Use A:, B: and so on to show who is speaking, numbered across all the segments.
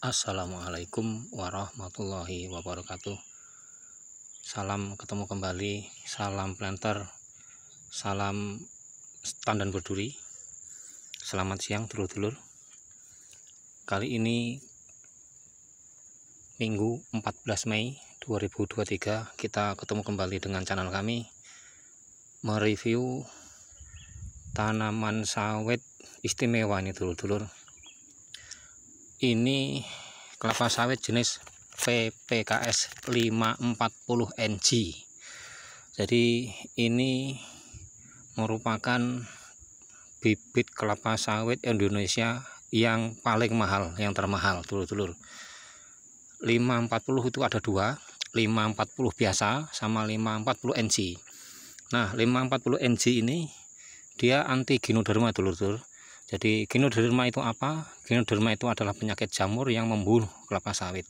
A: Assalamualaikum warahmatullahi wabarakatuh. Salam ketemu kembali, salam planter, salam tandan berduri. Selamat siang dulur-dulur. Kali ini Minggu 14 Mei 2023 kita ketemu kembali dengan channel kami, mereview tanaman sawit istimewa ini dulur-dulur. Ini kelapa sawit jenis PPKS 540 NG. Jadi ini merupakan bibit kelapa sawit Indonesia yang paling mahal, yang termahal dulur-dulur. 540 itu ada dua, 540 biasa sama 540 NG. Nah, 540 NG ini dia anti ginoderma dulur-dulur. Jadi ginoderma itu apa? Ginoderma itu adalah penyakit jamur yang membunuh kelapa sawit.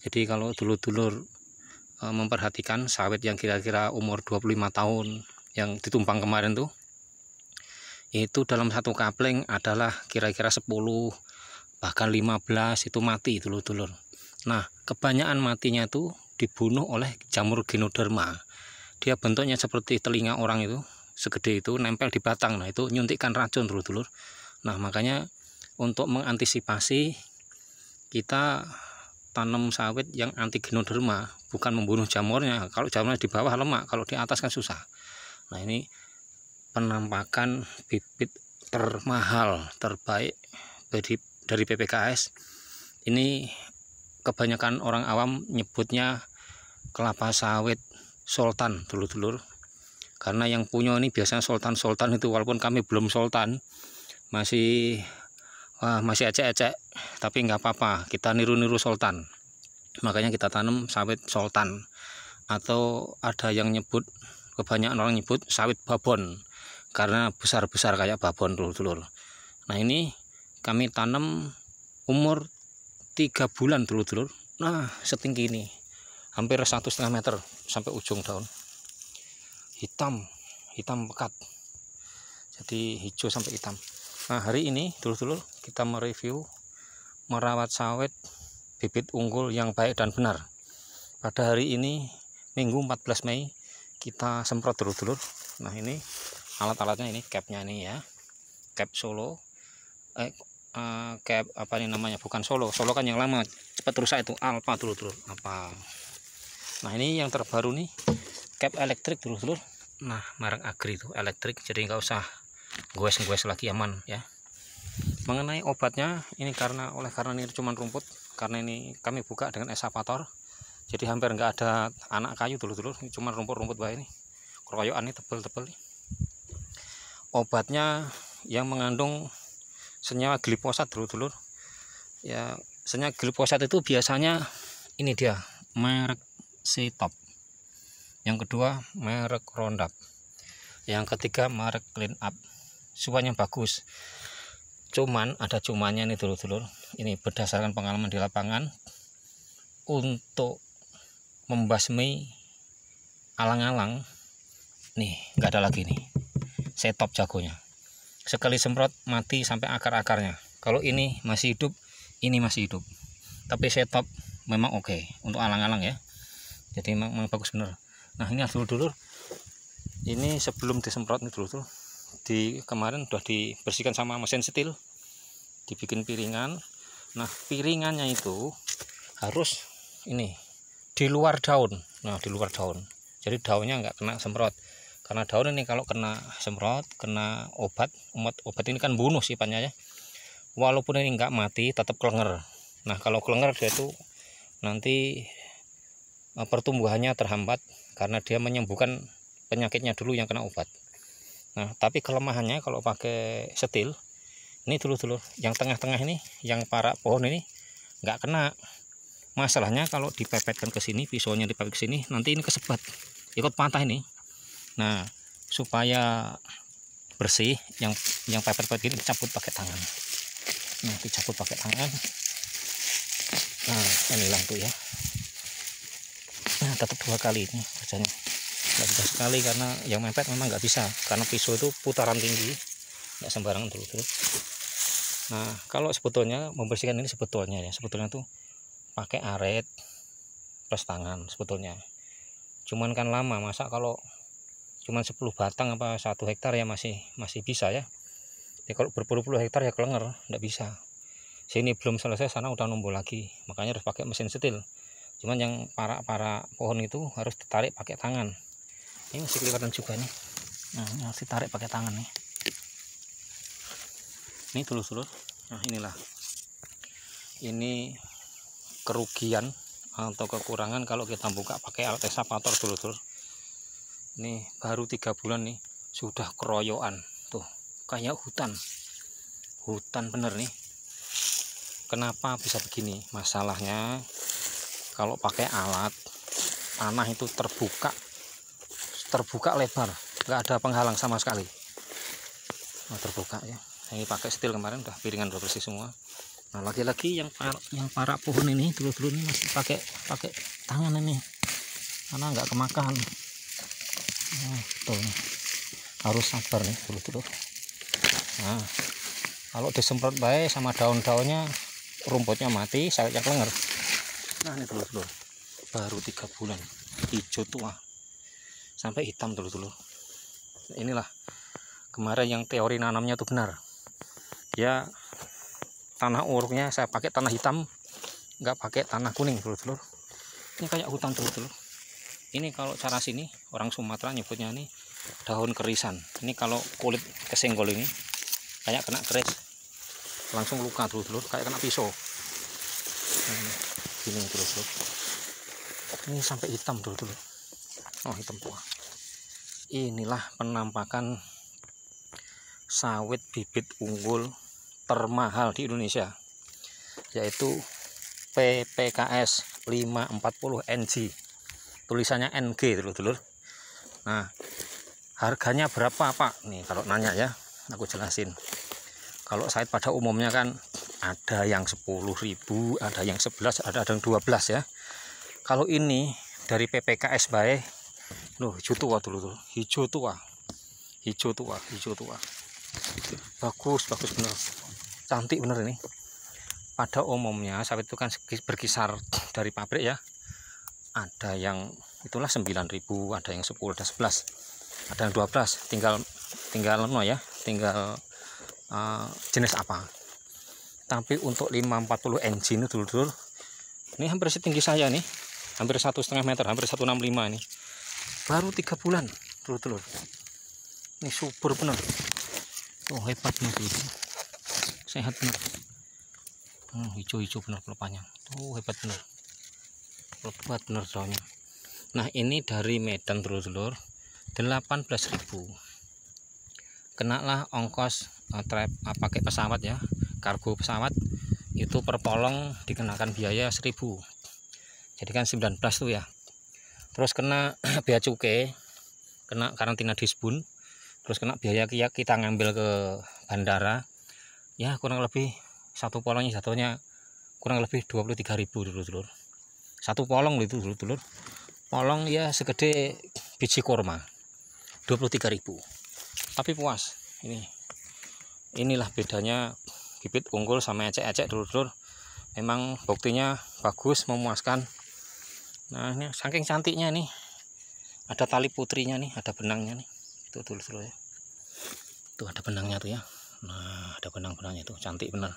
A: Jadi kalau dulur-dulur memperhatikan sawit yang kira-kira umur 25 tahun yang ditumpang kemarin tuh, itu dalam satu kapling adalah kira-kira 10 bahkan 15 itu mati dulur-dulur. Nah, kebanyakan matinya itu dibunuh oleh jamur ginoderma. Dia bentuknya seperti telinga orang itu, segede itu, nempel di batang. Nah, itu nyuntikkan racun dulur-dulur. Nah, makanya untuk mengantisipasi kita tanam sawit yang anti ginoderma, bukan membunuh jamurnya. Kalau jamurnya di bawah lemak, kalau di atas kan susah. Nah, ini penampakan bibit termahal, terbaik dari PPKS. Ini kebanyakan orang awam nyebutnya kelapa sawit sultan dulur-dulur. Karena yang punya ini biasanya sultan-sultan itu, walaupun kami belum sultan, masih ecek-ecek, tapi nggak apa-apa, kita niru-niru sultan. Makanya kita tanam sawit sultan, atau ada yang nyebut, kebanyakan orang nyebut sawit babon karena besar-besar kayak babon dulur-dulur. Nah, ini kami tanam umur 3 bulan dulur-dulur. Nah, setinggi ini, hampir 1,5 meter sampai ujung daun, hitam pekat, jadi hijau sampai hitam. Nah, hari ini dulur-dulur kita mereview merawat sawit bibit unggul yang baik dan benar. Pada hari ini Minggu 14 Mei kita semprot dulur-dulur. Nah, ini alat-alatnya, ini capnya ini ya, cap Solo, cap apa ini namanya, bukan Solo kan yang lama cepat rusak itu, Alpha dulur-dulur, apa. Nah, ini yang terbaru nih, cap elektrik dulur-dulur. Nah, merek Agri itu elektrik, jadi nggak usah goes-goes lagi, aman ya. Mengenai obatnya, ini karena ini cuma rumput, karena ini kami buka dengan eskavator, jadi hampir nggak ada anak kayu dulur-dulur, ini cuma rumput-rumput baik ini, keroyokan ini tebel-tebel. Obatnya yang mengandung senyawa glifosat dulur-dulur. Ya, senyawa glifosat itu biasanya ini dia merek C-Top, yang kedua merek Roundup, yang ketiga merek Clean Up. Semuanya bagus, cuman ada cumannya nih dulur-dulur. Ini berdasarkan pengalaman di lapangan, untuk membasmi alang-alang nih nggak ada lagi nih C-Top jagonya. Sekali semprot mati sampai akar-akarnya. Kalau ini masih hidup, ini masih hidup, tapi C-Top memang oke untuk alang-alang ya, jadi memang bagus bener. Nah, ini dulur-dulur, ini sebelum disemprot nih dulur-dulur, kemarin udah dibersihkan sama mesin setil, dibikin piringan. Nah, piringannya itu harus ini di luar daun. Nah, di luar daun, jadi daunnya nggak kena semprot, karena daun ini kalau kena semprot, kena obat ini kan bunuh sifatnya ya. Walaupun ini nggak mati, tetap klenger. Nah, kalau klenger dia itu nanti pertumbuhannya terhambat, karena dia menyembuhkan penyakitnya dulu yang kena obat. Nah, tapi kelemahannya kalau pakai setil ini dulur-dulur, yang tengah-tengah ini, yang parak pohon ini nggak kena. Masalahnya kalau dipepetkan ke sini, pisaunya dipepet ke sini, nanti ini kesebat, ikut patah ini. Nah, supaya bersih, yang pepet-pepet ini dicabut pakai tangan. Nah, dicabut pakai tangan. Nah, ini lampu ya. Nah, tetap 2 kali ini kerjanya, nggak bisa sekali, karena yang mepet memang nggak bisa, karena pisau itu putaran tinggi, nggak sembarangan dulu. Nah, kalau sebetulnya membersihkan ini sebetulnya tuh pakai arit plus tangan sebetulnya. Cuman kan lama, masa kalau cuman 10 batang apa 1 hektar ya masih bisa ya. Jadi kalau berpuluh-puluh hektar ya kelenger, enggak bisa. Sini belum selesai, sana udah numbuh lagi. Makanya harus pakai mesin setil. Cuman yang para pohon itu harus ditarik pakai tangan. Ini masih kelihatan juga nih. Nah, ini harus ditarik pakai tangan nih. Ini dulur-dulur. Nah, inilah. Ini kerugian atau kekurangan kalau kita buka pakai alat eskavator dulur-dulur. Ini baru 3 bulan nih sudah keroyokan tuh, kayak hutan bener nih. Kenapa bisa begini? Masalahnya kalau pakai alat tanah itu terbuka lebar, nggak ada penghalang sama sekali. Nah, terbuka ya. Ini pakai steel kemarin udah piringan udah bersih semua. Nah, lagi-lagi yang para pohon ini dulu ini masih pakai tangan ini karena nggak kemakan. Nah, tuh harus sabar nih dulu. Nah, kalau disemprot baik sama daun-daunnya, rumputnya mati, sawitnya kelenger. Nah, ini dulu baru 3 bulan hijau tua sampai hitam dulu. Inilah kemarin yang teori nanamnya itu benar ya. Tanah uruknya saya pakai tanah hitam, nggak pakai tanah kuning dulu. Ini kayak hutan dulu. Ini kalau cara sini orang Sumatera nyebutnya ini daun kerisan. Ini kalau kulit kesenggol ini kayak kena keris, langsung luka dulu, kayak kena pisau. Ini dulu. Ini sampai hitam dulu. Oh, hitam tua. Inilah penampakan sawit bibit unggul termahal di Indonesia, yaitu PPKS 540 NG, tulisannya NG dulu. Nah, harganya berapa Pak? Nih kalau nanya ya, aku jelasin. Kalau sawit pada umumnya kan ada yang 10.000, ada yang 11, ada yang 12 ya. Kalau ini dari PPKS baik, loh hijau tua dulu, hijau tua. Bagus bener, cantik bener ini. Pada umumnya sawit itu kan berkisar dari pabrik ya, ada yang itulah 9.000, ada yang 10, ada 11, ada yang 12, tinggal jenis apa. Tapi untuk 540 NG ini dulu, ini hampir setinggi saya nih, hampir 1,5 meter, hampir 165 ini. Baru 3 bulan dulu. Ini subur bener. Oh, hebat nih dulu. Sehat bener. Hijau bener pelepahnya. Oh, hebat bener. Lebat bener daunnya. Nah, ini dari Medan dulur-dulur 18.000. Kenalah ongkos pakai pesawat ya, kargo pesawat itu per polong dikenakan biaya 1.000. Jadi kan 19 tuh ya. Terus kena bea cukai, kena karantina disbun, terus kena biaya kita ngambil ke bandara ya, kurang lebih satu polongnya jatuhnya kurang lebih 23.000 dulur. Satu polong itu dulur. Polong ya segede biji kurma, 23.000. Tapi puas. Inilah bedanya bibit unggul sama ecek-ecek dulur. Memang buktinya bagus, memuaskan. Nah, ini saking cantiknya nih. Ada tali putrinya nih, ada benangnya nih. Itu dulur ya. Tuh ada benangnya tuh ya. Nah, ada benang-benangnya tuh, cantik bener.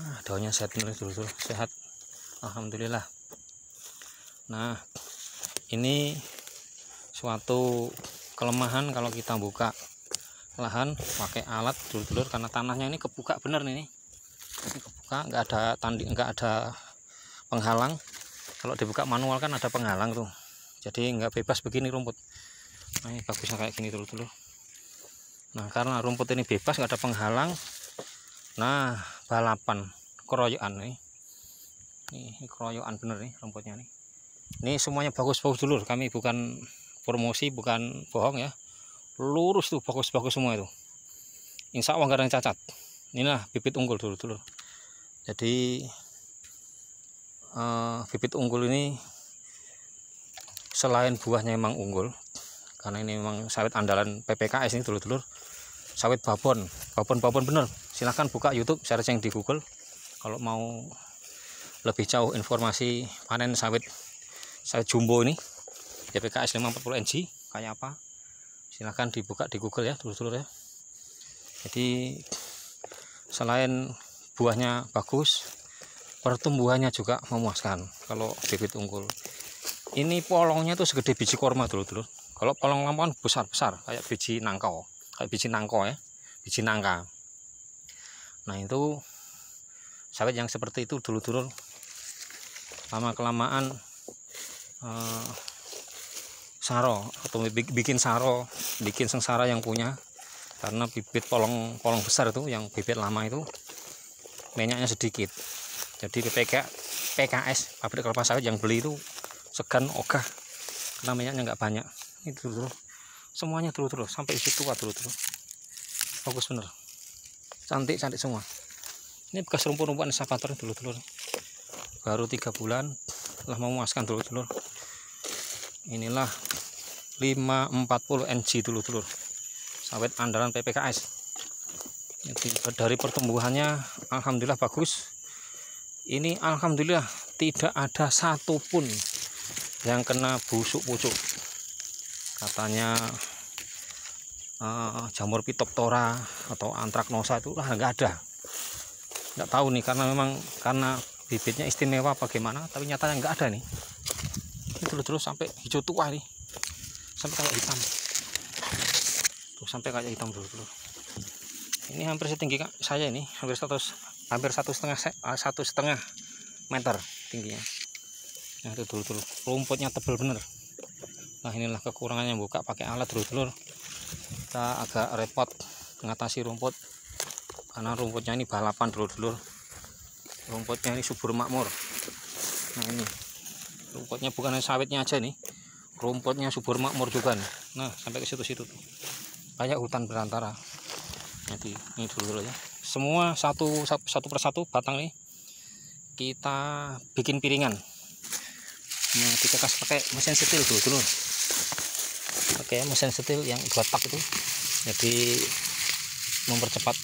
A: Nah, daunnya sehat bener dulur, sehat. Alhamdulillah. Nah, ini suatu kelemahan kalau kita buka lahan pakai alat dulur, karena tanahnya ini kebuka bener nih. Ini kebuka, nggak ada tanding, nggak ada penghalang. Kalau dibuka manual kan ada penghalang tuh, jadi nggak bebas begini rumput. Nah, ini bagusnya kayak gini dulu. Nah, karena rumput ini bebas, nggak ada penghalang. Nah, balapan keroyokan nih. Ini keroyokan bener nih rumputnya nih. Ini semuanya bagus dulu. Kami bukan promosi, bukan bohong ya. Lurus tuh, bagus semua itu. Insya Allah nggak ada yang cacat. Inilah bibit unggul dulu. Jadi bibit unggul ini selain buahnya memang unggul, karena ini memang sawit andalan PPKS ini dulur. Sawit babon bener, silahkan buka YouTube, searching di Google kalau mau lebih jauh informasi panen sawit jumbo ini PPKS 540 NG kayak apa, silahkan dibuka di Google ya dulur-dulur ya. Jadi selain buahnya bagus, pertumbuhannya juga memuaskan kalau bibit unggul. Ini polongnya tuh segede biji korma dulur-dulur. Kalau polong lampauan besar-besar kayak biji nangka ya, biji nangka. Nah itu sawit yang seperti itu dulur-dulur lama kelamaan saro atau bikin sengsara yang punya, karena bibit polong besar itu yang bibit lama itu minyaknya sedikit. Jadi PKS pabrik kelapa sawit yang beli itu segan ogah karena minyaknya nggak banyak. Ini dulu semuanya dulu sampai isi tua dulu bagus bener, cantik semua. Ini bekas rumput-rumputan eskapator dulu baru 3 bulan lah memuaskan dulu. Inilah 540 NG dulu sawit andalan PPKS. Jadi dari pertumbuhannya alhamdulillah bagus. Ini alhamdulillah tidak ada satupun yang kena busuk pucuk. Katanya jamur Phytophthora atau antraknosa itu nggak ada. Nggak tahu nih karena bibitnya istimewa bagaimana, tapi nyatanya nggak ada nih. Ini terus sampai hijau tua nih, sampai kayak hitam. Tuh sampai kayak hitam dulu. Ini hampir setinggi saya ini, hampir 1,5 meter tingginya. Nah itu dulu rumputnya tebal bener. Nah inilah kekurangannya buka pakai alat dulu. Kita agak repot mengatasi rumput karena rumputnya ini balapan dulu. Rumputnya ini subur makmur. Nah ini rumputnya bukan hanya sawitnya aja nih, rumputnya subur makmur juga nih. Nah sampai ke situ-situ tuh kayak hutan belantara. Jadi ini dulu ya, semua satu persatu batang nih kita bikin piringan. Nah kita kasih pakai mesin setil dulu. Pakai mesin setil yang 2 tak itu, jadi mempercepat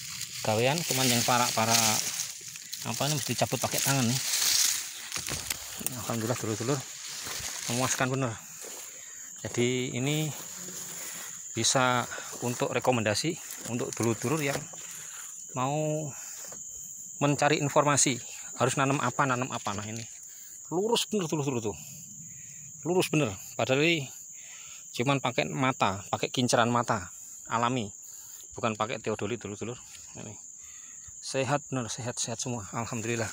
A: gawean. Cuman yang para apa ini mesti cabut pakai tangan nih. Alhamdulillah dulur memuaskan bener. Jadi ini bisa untuk rekomendasi untuk dulur-dulur yang mau mencari informasi harus nanam apa. Nah ini lurus bener dulur tuh, lurus bener. Padahal ini cuman pakai kinceran mata alami, bukan pakai teodoli dulur. Ini sehat bener, sehat semua alhamdulillah.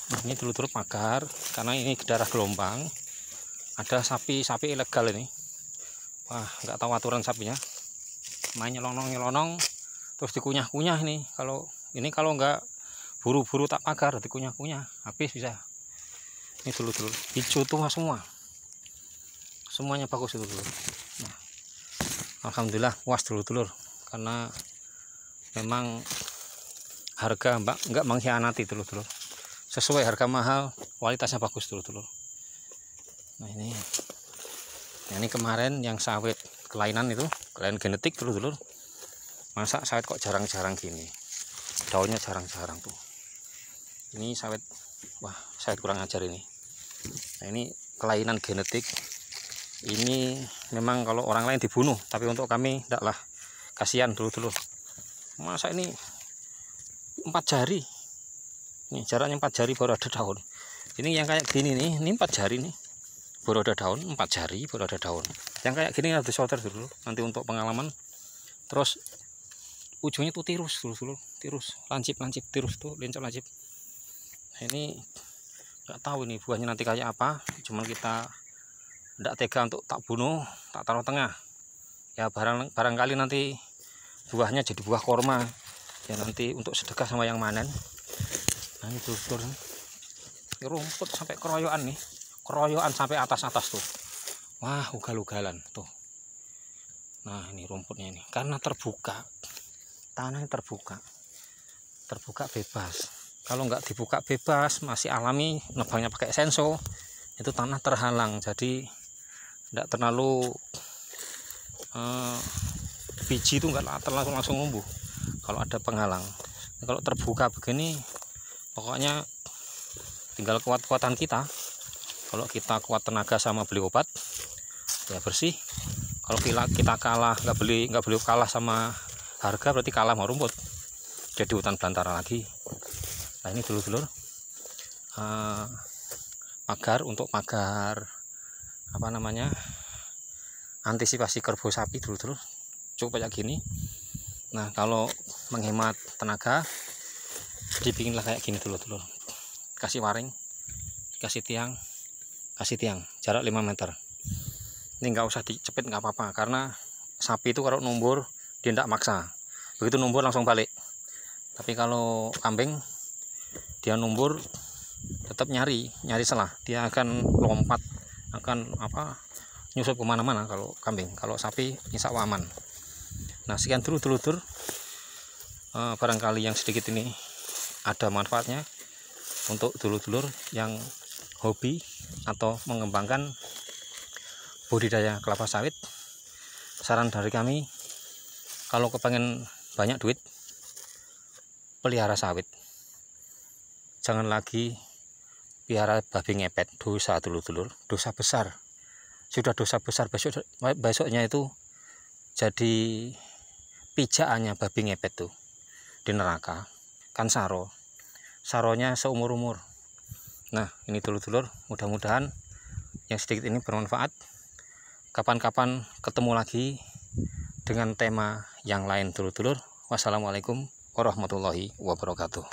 A: Nah, ini dulur pagar karena ini daerah gelombang, ada sapi ilegal ini. Wah nggak tahu aturan sapinya, main nyelonong terus dikunyah ini. Kalau nggak buru-buru tak pagar dikunyah habis bisa. Ini dulur hijau tua semuanya bagus itu dulur. Nah, alhamdulillah puas dulur karena memang harga nggak mengkhianati dulur, sesuai harga mahal, kualitasnya bagus dulur. Nah ini kemarin yang sawit kelainan genetik dulur. Masa sawit kok jarang-jarang gini, daunnya jarang-jarang tuh. Ini sawit, wah sawit kurang ajar ini. Nah ini kelainan genetik. Ini memang kalau orang lain dibunuh, tapi untuk kami enggak lah, kasihan dulur. Masa ini 4 jari, nih jaraknya 4 jari baru ada daun. Ini yang kayak gini nih, ini 4 jari nih baru ada daun, 4 jari baru ada daun. Yang kayak gini harus disorter dulu nanti untuk pengalaman. Terus ujungnya tuh tirus dulur, lancip tirus tuh, lincah lancip. Nah, ini nggak tahu ini buahnya nanti kayak apa, cuman kita tidak tega untuk tak bunuh, tak taruh tengah ya, barangkali nanti buahnya jadi buah korma ya, nanti untuk sedekah sama yang manen. Nah ini dulur, rumput sampai keroyokan nih, sampai atas tuh, wah ugal-ugalan tuh. Nah ini rumputnya ini karena terbuka, tanahnya terbuka bebas. Kalau nggak dibuka bebas masih alami, nebangnya pakai senso, itu tanah terhalang, jadi tidak terlalu biji itu nggak terlalu langsung numbuh. kalau ada penghalang. Kalau terbuka begini pokoknya tinggal kuat-kuatan kita. Kalau kita kuat tenaga sama beli obat ya bersih. Kalau kita kalah, nggak beli kalah sama harga, berarti kalah sama rumput, jadi hutan belantara lagi. Nah ini dulur-dulur pagar apa namanya, antisipasi kerbau sapi dulur-dulur, cukup kayak gini. Nah kalau menghemat tenaga dibikinlah kayak gini dulur-dulur, kasih waring, kasih tiang, jarak 5 meter. Ini nggak usah dicepit, nggak apa-apa, karena sapi itu kalau numbur dia tidak maksa, begitu numbur langsung balik. Tapi kalau kambing dia numbur tetap nyari selah, dia akan lompat, akan nyusup kemana-mana kalau kambing. Kalau sapi insya Allah aman. Nah sekian dulu dulur, barangkali yang sedikit ini ada manfaatnya untuk dulur-dulur yang hobi atau mengembangkan budidaya kelapa sawit. Saran dari kami, kalau kepengen banyak duit, pelihara sawit. Jangan lagi pelihara babi ngepet, dosa dulur-dulur, dosa besar. Sudah dosa besar, besoknya itu jadi pijaannya babi ngepet tuh di neraka. Kan saronya seumur-umur. Nah ini dulur-dulur, mudah-mudahan yang sedikit ini bermanfaat. Kapan-kapan ketemu lagi dengan tema yang lain dulur-dulur. Wassalamualaikum warahmatullahi wabarakatuh.